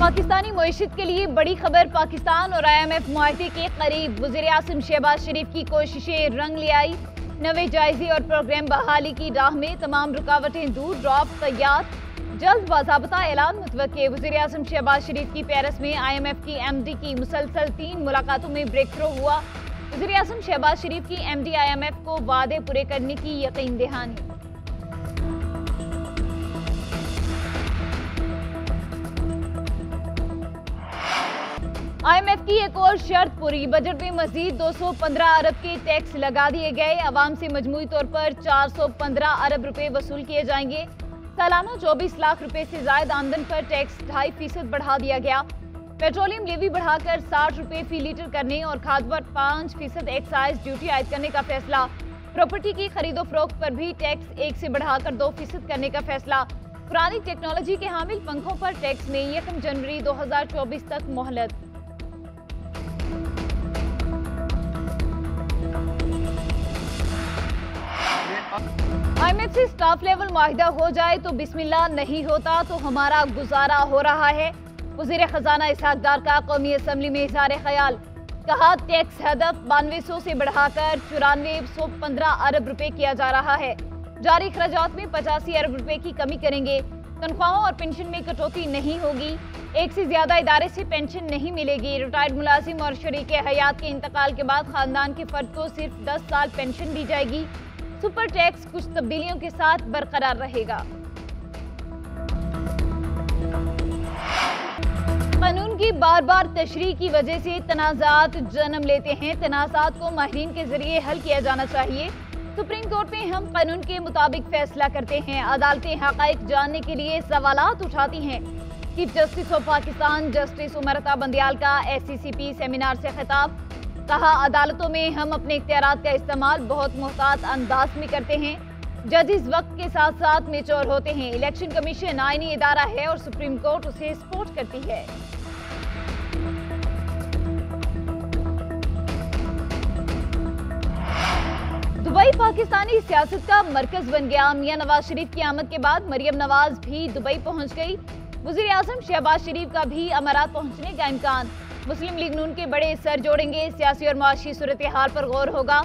पाकिस्तानी मईशत के लिए बड़ी खबर। पाकिस्तान और IMF मुआहदे के करीब। वज़ीर-ए-आज़म शहबाज शरीफ की कोशिशें रंग ले आई। नवे जायजे और प्रोग्राम बहाली की राह में तमाम रुकावटें दूर। ड्रॉप तैयार, जल्द बाज़ाब्ता ऐलान मुतवक्के। वज़ीर-ए-आज़म शहबाज शरीफ की पेरिस में IMF की MD की मुसलसल 3 मुलाकातों में ब्रेक थ्रू हुआ। वज़ीर-ए-आज़म शहबाज शरीफ की MD IMF को वादे पूरे करने की यकीन दहानी। IMF की एक और शर्त पूरी। बजट में मजीद 215 अरब के टैक्स लगा दिए गए। अवाम से मजमूई तौर पर 415 अरब रुपए वसूल किए जाएंगे। सालाना 24 लाख रुपए से ज्यादा आमदन पर टैक्स 2.5% बढ़ा दिया गया। पेट्रोलियम लेवी बढ़ाकर 60 रुपए फी लीटर करने और खाद पर 5% एक्साइज ड्यूटी आयद करने का फैसला। प्रॉपर्टी की खरीदो फरोख्त पर भी टैक्स 1 से बढ़ाकर 2% करने का फैसला। पुरानी टेक्नोलॉजी के हामिल पंखों पर टैक्स में 1 जनवरी 2024 तक मोहलत। IMF से स्टाफ लेवल मुआहिदा हो जाए तो बिस्मिल्लाह, नहीं होता तो हमारा गुजारा हो रहा है। वज़ीर खजाना इसहाक डार का कौमी असम्बली में इज़हार ख्याल। कहा, टैक्स हदफ 9200 से बढ़ाकर 9415 अरब रुपए किया जा रहा है। जारी खर्चात में 85 अरब रुपए की कमी करेंगे। तनख्वाहों और पेंशन में कटौती नहीं होगी। एक से ज्यादा इदारे से पेंशन नहीं मिलेगी। रिटायर्ड मुलाजिम और शरीक हयात के इंतकाल के बाद खानदान के फर्द को सिर्फ 10 साल पेंशन दी जाएगी। सुपर टैक्स कुछ तब्दीलियों के साथ बरकरार रहेगा। कानून की बार बार तशरीह की वजह से तनाज़ात जन्म लेते हैं। तनाज़ात को माहिरीन के जरिए हल किया जाना चाहिए। सुप्रीम कोर्ट में हम कानून के मुताबिक फैसला करते हैं। अदालतें हक़ाइक़ जानने के लिए सवालात उठाती हैं। Chief justice of Pakistan justice Umar Ata Bandial का SCCP सेमिनार से खिताब। कहा, अदालतों में हम अपने इख्तियारात का इस्तेमाल बहुत मुहतात अंदाज में करते हैं। जजेस वक्त के साथ साथ मेच्योर होते हैं। इलेक्शन कमीशन आईनी इदारा है और सुप्रीम कोर्ट उसे सपोर्ट करती है। दुबई पाकिस्तानी सियासत का मरकज बन गया। मियां नवाज शरीफ की आमद के बाद मरियम नवाज भी दुबई पहुंच गई। वज़ीर-ए-आज़म शहबाज शरीफ का भी अमारात पहुंचने का इम्कान। मुस्लिम लीग नून के बड़े सर जोड़ेंगे। सियासी और मुआशी सूरत हाल पर गौर होगा।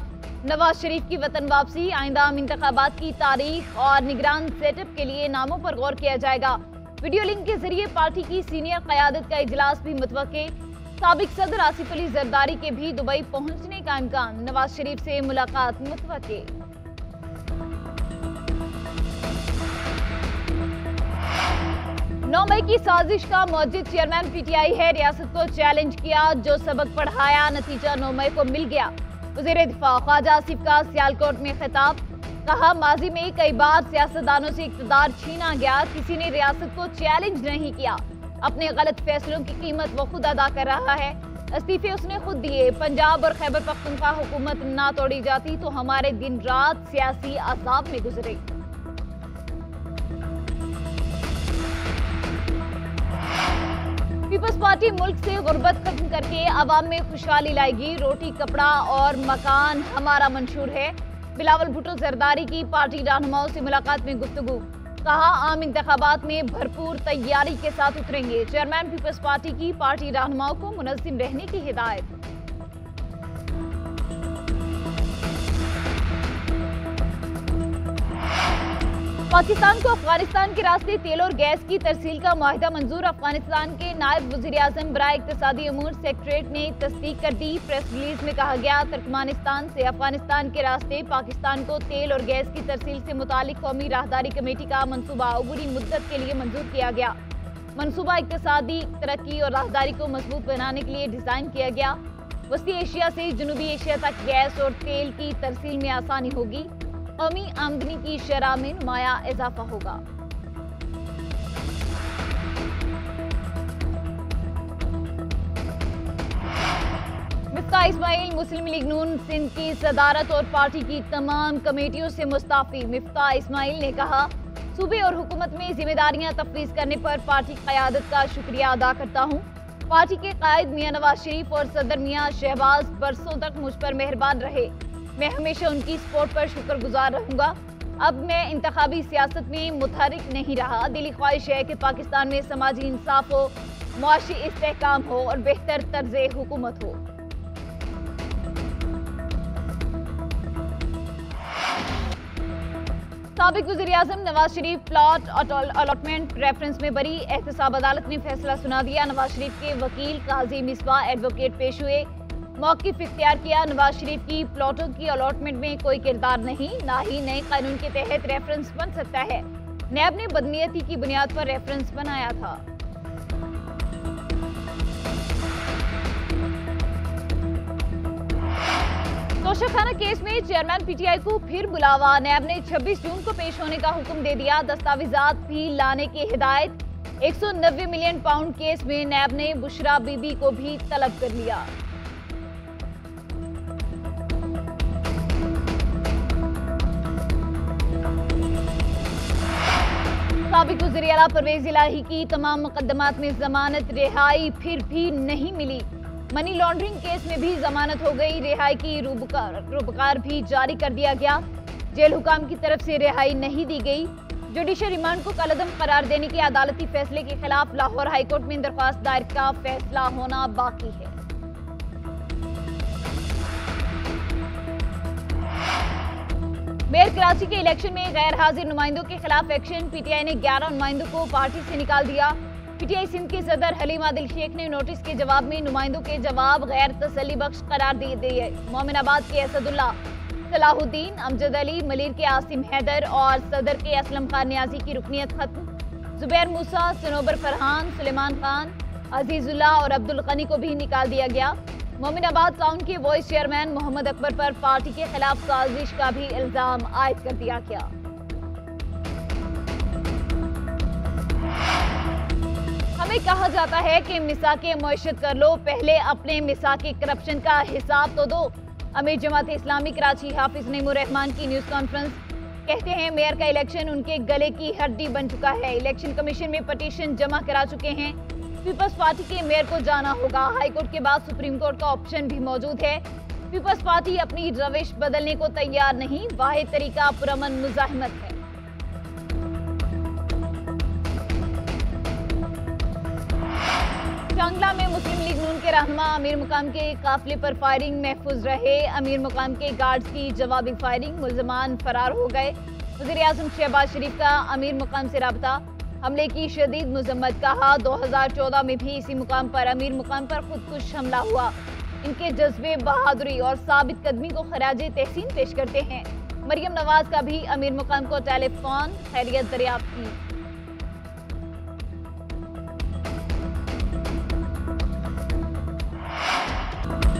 नवाज शरीफ की वतन वापसी, आइंदा इंतखाबात की तारीख और निगरान सेटअप के लिए नामों पर गौर किया जाएगा। वीडियो लिंक के जरिए पार्टी की सीनियर क़यादत का इजलास भी मुतवक्के। साबिक सदर आसिफ अली जरदारी के भी दुबई पहुंचने का इम्कान। नवाज शरीफ से मुलाकात मुतवक्के। 9 मई की साजिश का मौजूद चेयरमैन PTI है। रियासत को चैलेंज किया, जो सबक पढ़ाया नतीजा 9 मई को मिल गया। वज़ीर दिफा ख्वाजा आसिफ का सियालकोट में खिताब। कहा, माजी में कई बार सियासतदानों से इक़्तिदार छीना गया, किसी ने रियासत को चैलेंज नहीं किया। अपने गलत फैसलों की कीमत वो खुद अदा कर रहा है। इस्तीफे उसने खुद दिए। पंजाब और खैबर पख्तूनख्वा हुकूमत ना तोड़ी जाती तो हमारे दिन रात सियासी अज़ाब में गुजरे। पीपल्स पार्टी मुल्क से गुर्बत खत्म करके अवाम में खुशहाली लाएगी। रोटी, कपड़ा और मकान हमारा मंशूर है। बिलावल भुट्टो जरदारी की पार्टी रहनुमाओं से मुलाकात में गुफ्तगू। कहा, आम इंतखाबात में भरपूर तैयारी के साथ उतरेंगे। चेयरमैन पीपल्स पार्टी की पार्टी रहनुमाओं को मुनज़्ज़िम रहने की हिदायत। पाकिस्तान को अफगानिस्तान के रास्ते तेल और गैस की तरसील का मुआहिदा मंजूर। अफगानिस्तान के नायब वज़ीर-ए-आज़म बराए इक़्तिसादी अमूर सेक्रेटरीट ने तस्दीक कर दी। प्रेस रिलीज में कहा गया, तुर्कमानिस्तान से अफगानिस्तान के रास्ते पाकिस्तान को तेल और गैस की तरसील से मुतालिक कौमी राहदारी कमेटी का मनसूबा अबूरी मुद्दत के लिए मंजूर किया गया। मनसूबा इक़्तिसादी तरक्की और राहदारी को मजबूत बनाने के लिए डिज़ाइन किया गया। वस्ती एशिया से जनूबी एशिया तक गैस और तेल की तरसील में आसानी होगी। कौमी आमदनी की शरह में नुमाया इजाफा होगा। मिफ्ताह इस्माइल मुस्लिम लीग नून सिंध की सदारत और पार्टी की तमाम कमेटियों से मुस्ताफी। मिफ्ताह इस्माइल ने कहा, सूबे और हुकूमत में जिम्मेदारियां तफवीज करने पर पार्टी क़यादत का शुक्रिया अदा करता हूँ। पार्टी के कायद मियां नवाज शरीफ और सदर मियां शहबाज बरसों तक मुझ पर मेहरबान रहे। मैं हमेशा उनकी सपोर्ट पर शुक्रगुजार रहूंगा। اب میں انتخابی سیاست میں متحرک نہیں رہا. دلی خواہش ہے کہ پاکستان میں سماجی انصاف ہو, معاشی استحکام ہو اور بہتر طرز حکومت ہو. سابق وزیراعظم Nawaz Sharif plot allotment reference میں بری. احتساب عدالت نے فیصلہ سنا دیا. نواز شریف کے وکیل قاضی مصباح ایڈوکیٹ پیش ہوئے, موقف اختیار کیا. نواز شریف کی پلاٹوں کی الاٹمنٹ میں کوئی کردار نہیں, نہ ہی نئے قانون کے تحت ریفرنس بن سکتا ہے. نیب نے بدنیتی کی بنیاد پر ریفرنس بنایا تھا. توشہ خانہ کیس میں چیئرمین پی ٹی آئی کو پھر بلاوا. نیب نے 26 جون کو پیش ہونے کا حکم دے دیا. دستاویزات بھی لانے کی ہدایت. 190 ملین پاؤنڈ کیس میں نیب نے بشرا بی بی کو بھی طلب کر لیا. سابق وزیر اعلیٰ پرویز الہی کی تمام مقدمات میں ضمانت, رہائی پھر بھی نہیں ملی. منی لانڈرنگ کیس میں بھی ضمانت ہو گئی. رہائی کی روبکار بھی جاری کر دیا گیا. جیل حکام کی طرف سے رہائی نہیں دی گئی. جوڈیشل ریمانڈ کو کالعدم قرار دینے کے عدالتی فیصلے کے خلاف لاہور ہائی کورٹ میں درخواست دائر کا فیصلہ ہونا باقی ہے. میئر کراچی کے الیکشن میں غیر حاضر نمائندوں کے خلاف ایکشن. پی ٹی آئی نے 11 نمائندوں کو پارٹی سے نکال دیا. پی ٹی آئی سندھ کے صدر حلیم عادل شیخ نے نوٹس کے جواب میں نمائندوں کے جواب غیر تسلی بخش قرار دے دیے. مومن آباد کے اسد اللہ, صلاح الدین, امجد علی, ملیر کے عاصم حیدر اور صدر کے اسلم خان نیازی کی رکنیت ختم. زبیر موسیٰ, صنوبر فرحان, سلیمان خان, عزیز اللہ اور عبد الغنی کو بھی نکال دیا گیا. مومن آباد ٹاؤن کے وائس چیئرمین محمد اکبر پر پارٹی کے خلاف سازش کا بھی الزام عائد کر دیا گیا. ہمیں کہا جاتا ہے کہ مساق معیشت کر لو, پہلے اپنے مساق کرپشن کا حساب تو دو. امیر جماعت اسلامی کراچی حافظ نعیم الرحمان کی نیوز کانفرنس. کہتے ہیں میئر کا الیکشن ان کے گلے کی ہڈی بن چکا ہے. الیکشن کمیشن میں پٹیشن جمع کرا چکے ہیں. پیپلز پارٹی کے میئر کو جانا ہوگا. ہائی کورٹ کے بعد سپریم کورٹ کا آپشن بھی موجود ہے. پیپلز پارٹی اپنی روش بدلنے کو تیار نہیں. واحد طریقہ پرامن مزاحمت ہے. چانگلہ میں مسلم لیگ نون کے رہنما امیر مقام کے قافلے پر فائرنگ, محفوظ رہے. امیر مقام کے گارڈز کی جوابی فائرنگ, ملزمان فرار ہو گئے. وزیر اعظم شہباز شریف کا امیر مقام سے رابطہ, حملے کی شدید مذمت. کہا 2014 میں بھی اسی مقام پر امیر مقام پر خودکش حملہ ہوا. ان کے جذبے, بہادری اور ثابت قدمی کو خراج تحسین پیش کرتے ہیں. مریم نواز کا بھی امیر مقام کو ٹیلی فون خیریت دریافت کی.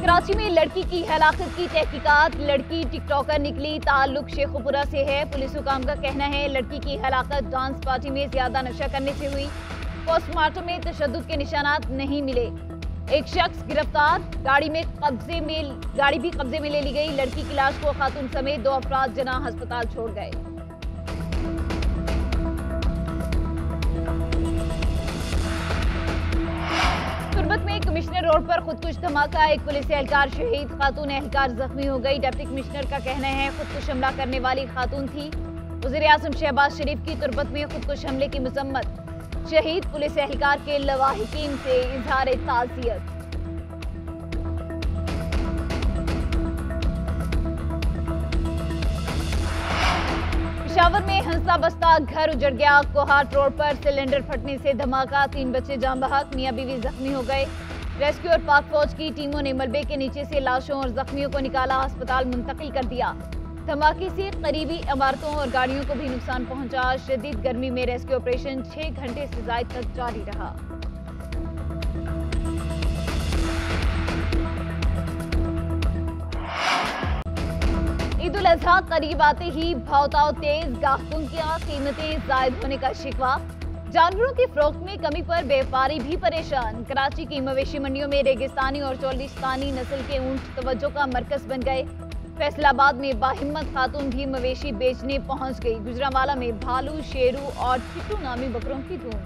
کراچی میں لڑکی کی ہلاکت کی تحقیقات. لڑکی ٹک ٹاکر نکلی, تعلق شیخوپورہ سے ہے. پولیس حکام کا کہنا ہے لڑکی کی ہلاکت ڈانس پارٹی میں زیادہ نشہ کرنے سے ہوئی. پوسٹ مارٹم میں تشدد کے نشانات نہیں ملے. ایک شخص گرفتار. گاڑی بھی قبضے میں لے لی گئی. لڑکی کی لاش کو خاتون سمیت 2 افراد جناح ہسپتال چھوڑ گئے. تربت میں کمشنر روڈ پر خودکش دھماکہ. ایک پولیس اہلکار شہید, خاتون اہلکار زخمی ہو گئی. ڈپٹی کمشنر کا کہنا ہے خودکش حملہ کرنے والی خاتون تھی. وزیر اعظم شہباز شریف کی تربت میں خودکش حملے کی مذمت. شہید پولیس اہلکار کے لواحقین سے اظہار تعزیت. پشاور میں ہنسا بستہ گھر اجڑ گیا. کوہاٹ روڈ پر سلنڈر پھٹنے سے دھماکہ. 3 بچے جاں بحق, میاں بیوی زخمی ہو گئے. ریسکیو اور پاک فوج کی ٹیموں نے ملبے کے نیچے سے لاشوں اور زخمیوں کو نکالا, ہسپتال منتقل کر دیا. دھماکے سے قریبی عمارتوں اور گاڑیوں کو بھی نقصان پہنچا. شدید گرمی میں ریسکیو آپریشن 6 گھنٹے سے زائد تک جاری رہا. عید الاضحیٰ قریب آتے ہی بھاؤ تیز, گاہکوں کی قیمتیں زائد ہونے کا شکوہ. جانوروں کی فروخت میں کمی پر بیوپاری بھی پریشان. کراچی کی مویشی منڈیوں میں ریگستانی اور چولستانی نسل کے اونٹ توجہ کا مرکز بن گئے. فیصل آباد میں باہمت خاتون بھی مویشی بیچنے پہنچ گئی. گجرانوالہ میں بھالو, شیرو اور ٹھٹو نامی بکروں کی دھوم.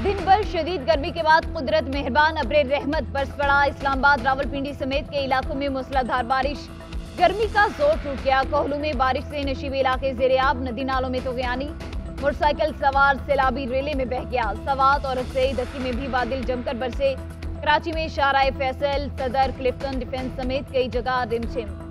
दिन भर शदीद गर्मी के बाद कुदरत मेहरबान अब्रे रहमत बरस पड़ा। इस्लामाबाद, रावलपिंडी समेत कई इलाकों में मूसलाधार बारिश। गर्मी का जोर टूट गया। कोहलू में बारिश से नशीबे इलाके ज़ेरे-आब, नदी नालों में तूफ़ानी। मोटरसाइकिल सवार सैलाबी रेले में बह गया। सवात और रसई दक्की में भी बादल जमकर बरसे। कराची में शाहराह फैसल, सदर, क्लिफ्टन, डिफेंस समेत कई जगह रिमझिम।